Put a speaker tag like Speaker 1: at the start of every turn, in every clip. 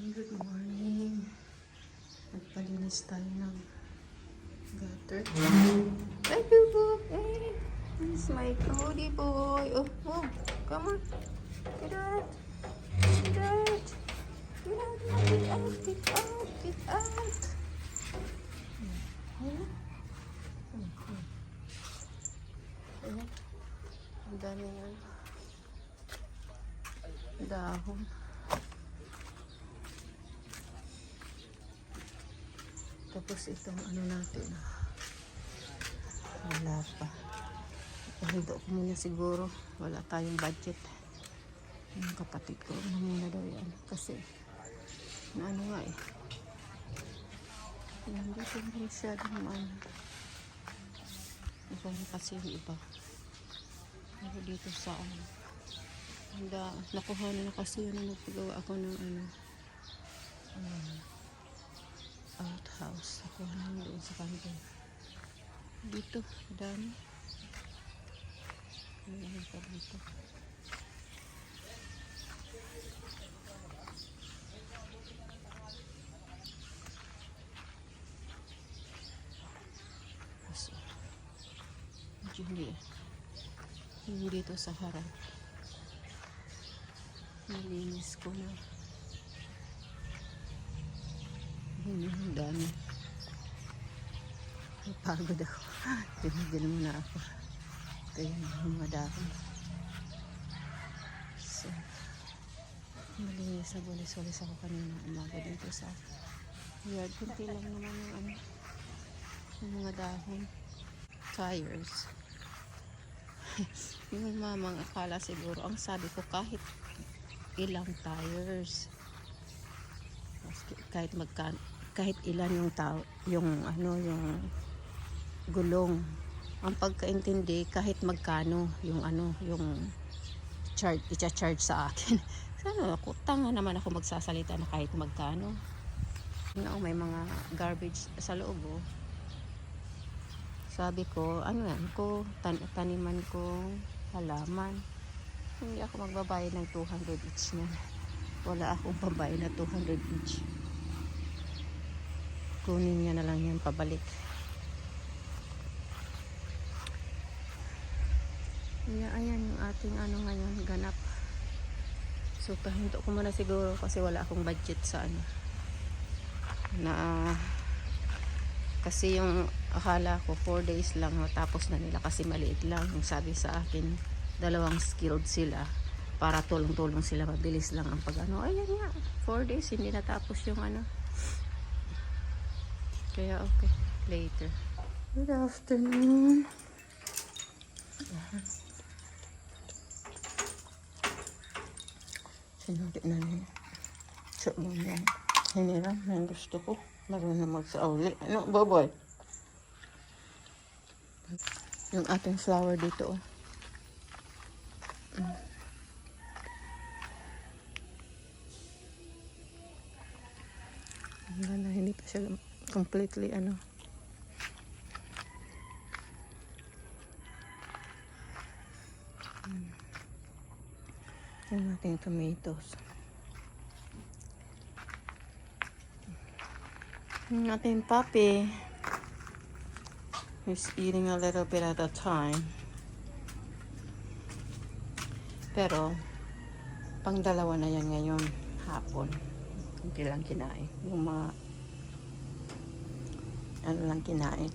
Speaker 1: Good morning. Nagpalinis tayo ng gutter. Ay, bubuk! Hey! This is my Cody boy. Oh, oh, come on. Get out. Get out. Get out. Get out. Get out. Get out. Ayan. Ang dami nga. Dahon. Tapos itong ano natin. Wala pa. Pahido ko muna siguro. Wala tayong budget. Yung kapatid ko na muna daw yan. Kasi na ano nga eh. Hindi ko masyadong ano. Iba kasi yung iba. Pero dito sa ano. Nakuha na kasi yun na nagpagawa ako ng ano. Outhouse. Nakuha na yun doon sa kanto. Dito. Dami. Ayan pa dito. So, hindi dito sa harap. Nalinis ko na. Ang dami. Napagod ako. Tinigil muna ako. Ito yung mga dahon. So, malinis na bulis-walis ako kanina umaga dito sa yard. Kunti lang naman yung ano, yung mga dahon. Tires. Yung mamang akala siguro, ang sabi ko kahit ilang tires. Kahit ilan yung tao, yung ano, yung gulong. Ang pagkaintindi kahit magkano yung ano, yung i-charge sa akin. Ano, ako tanga naman ako magsasalita na kahit magkano. No, may mga garbage sa loob oh. Sabi ko, ano yan ko, taniman ko halaman. Hindi ako magbabayad ng 200 each na. Wala akong pambayad na 200 each. Kunin niya na lang yan pabalik. Ayan yung ating ano ngayon, ganap. So pahinto ko muna siguro kasi wala akong budget sa ano. Kasi yung akala ko 4 days lang matapos na nila kasi maliit lang. Yung sabi sa akin, 2 skilled sila para tulong-tulong sila, mabilis lang ang pag ano. Ayan nga, 4 days hindi natapos yung ano. Kaya okay, later. Good afternoon. Sinunod na niya. So, yan. Hiniram na gusto ko. Marunong magsauli. Ano, baboy? Yung ating flower dito, oh. Hindi pa siya completely, ano. Yung ating tomatoes. Yung ating puppy is eating a little bit at a time. Pero, pang dalawa na yan ngayon, hapon. Hindi lang kinain. Yung mga, ano lang kinain.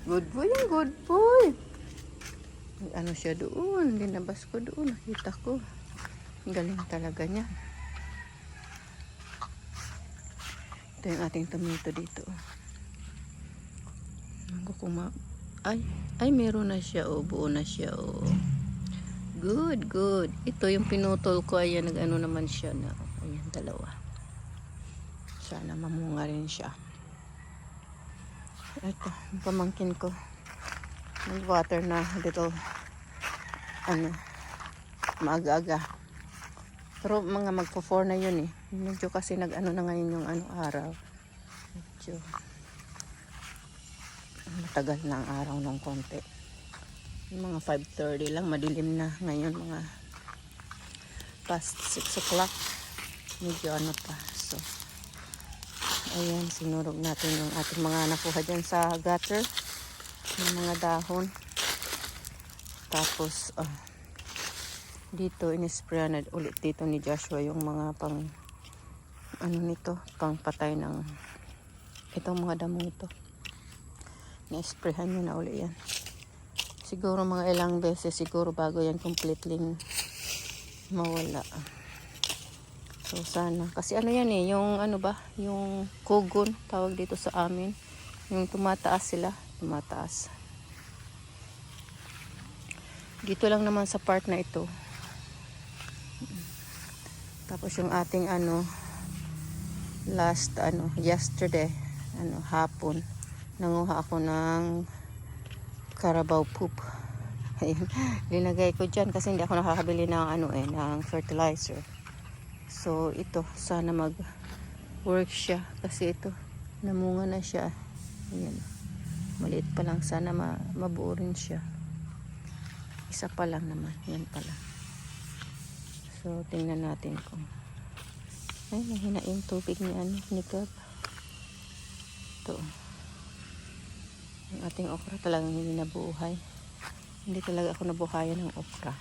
Speaker 1: Good boy yan, good boy. Ano siya doon, linabas ko doon, nakita ko. Ang galing talaga niya. Ito yung ating tomato dito. Ay, meron na siya, oh, buo na siya, oh. Good, good. Ito yung pinutol ko, ayan, nag-ano naman siya na, ayan, 2. Sana mamunga rin siya. Ito, yung pamangkin ko. Nag-water na little, ano, maaga-aga. Pero mga magpo-4 na yun eh. Medyo kasi nag-ano na ngayon yung ano araw. Medyo matagal na ang araw ng konti. Yung mga 5:30 lang, madilim na ngayon, mga past 6 o'clock. medyo ano pa. So ayan, sinurog natin yung ating mga nakuha dyan sa gutter, yung mga dahon. Tapos dito inisprayan na ulit dito ni Joshua yung mga pang ano nito, pang patay ng itong mga damong ito. Na-sprayhan niya na uli yan. Siguro mga ilang beses siguro bago yan completely mawala. So sana, kasi ano yan eh, yung ano ba, yung kugon tawag dito sa amin, yung tumataas sila, tumataas. Dito lang naman sa part na ito. Tapos yung ating ano, last ano, yesterday, ano, hapon, nanguha ako ng Carabao poop. Ayun, linagay ko dyan kasi hindi ako nakakabili ng ano eh, ng fertilizer. So ito, sana mag work siya kasi ito, namunga na siya. Ayan, maliit pa lang, sana mabuo rin siya. Isa pa lang naman, yan pala. So tingnan natin kung ay, mahina yung tubig ni ano, ni Gab. Ito. Ang ating okra talagang hindi nabuhay. Hindi talaga ako nabuhayan ng okra.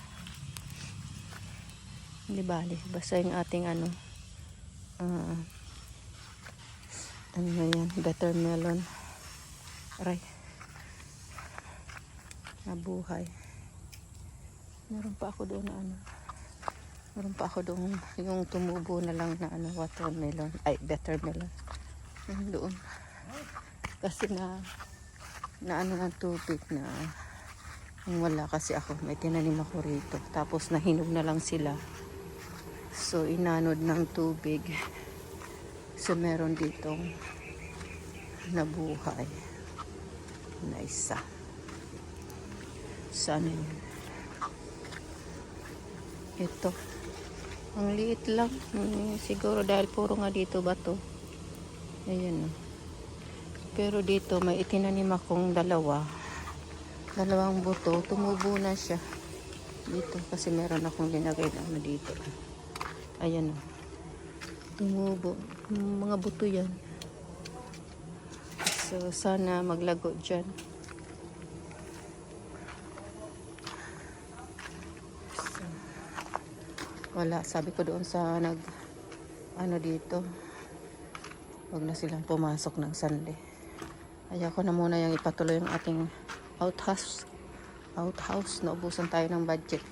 Speaker 1: Hindi bali. Basta yung ating ano na yan, better melon. Aray. Nabuhay. Meron pa ako doon na ano. Meron pa ako doon yung tumubo na lang na ano, watermelon. Ay, better melon. Doon. Kasi na ano ng tubig na wala kasi ako, may tinanim ako rito, tapos nahinog na lang sila, so inanod ng tubig, so meron ditong nabuhay na isa. Saan yun? Ito ang liit lang, siguro dahil puro nga dito ba to, ayan. Pero dito may itinanim akong dalawang buto, tumubo na siya dito kasi meron akong linagay na ano dito. Ayan o, tumubo mga buto yan. So sana maglago dyan. So, wala, sabi ko doon sa ano dito, wag na silang pumasok ng Sunday. Kaya ko na muna yung ipatuloy yung ating outhouse. Naubusan tayo ng budget.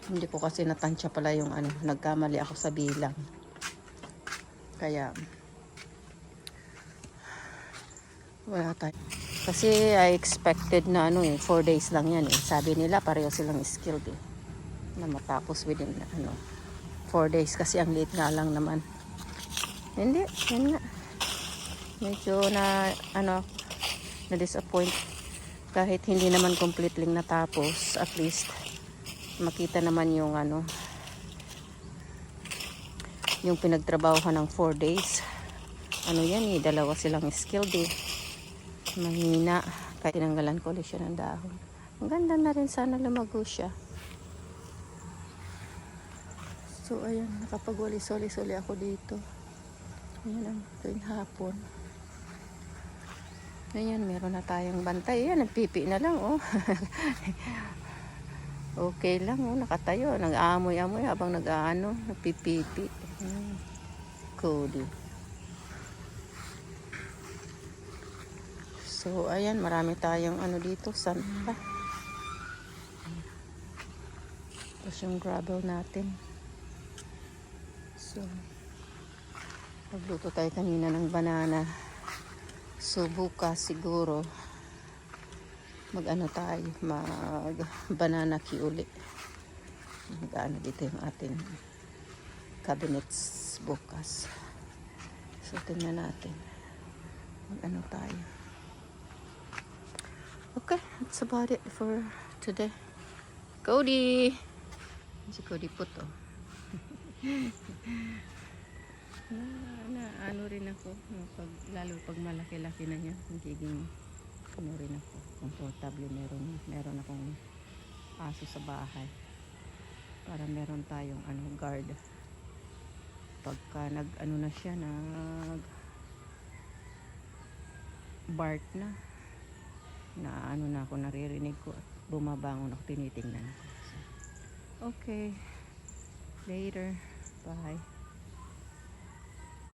Speaker 1: Hindi ko kasi natansya pala yung ano, nagkamali ako sa bilang. Kaya wala tayo. Kasi I expected na ano 4 days lang yan eh. Sabi nila pareho silang skilled eh, na matapos within 4 days kasi ang late nga lang naman. Hindi, yun nga. Medyo na disappoint kahit hindi naman completely natapos, at least makita naman yung yung pinagtrabaho ng 4 days. Ano yan eh, dalawa silang skilled eh, mahina, kahit tinanggalan ko ulit siya ng dahon. Ang ganda na rin, sana lumago siya. So ayan, nakapagwali-soli-soli ako dito. Ayan ang tuwing hapon. Ayan, meron na tayong bantay. Ayan, nagpipi na lang, oh. Okay lang, oh. Nakatayo. Nag-aamoy-amoy habang nagpipipi. Cody. So, ayan, marami tayong dito. Sand pa. Tapos yung gravel natin. So, nagluto tayo kanina ng banana. So bukas siguro mag banana key uli. Dito yung ating cabinets bukas. So tingnan natin mag tayo. Okay, that's about it for today. Cody! Si Cody po to. Rin ako lalo pag malaki-laki na yan, magiging rin ako komportable. Meron akong aso sa bahay para meron tayong guard pagka nag ano na siya, nag bark na ano na ako, naririnig ko at bumabangon ako, tinitingnan ko. So, okay, later, bye.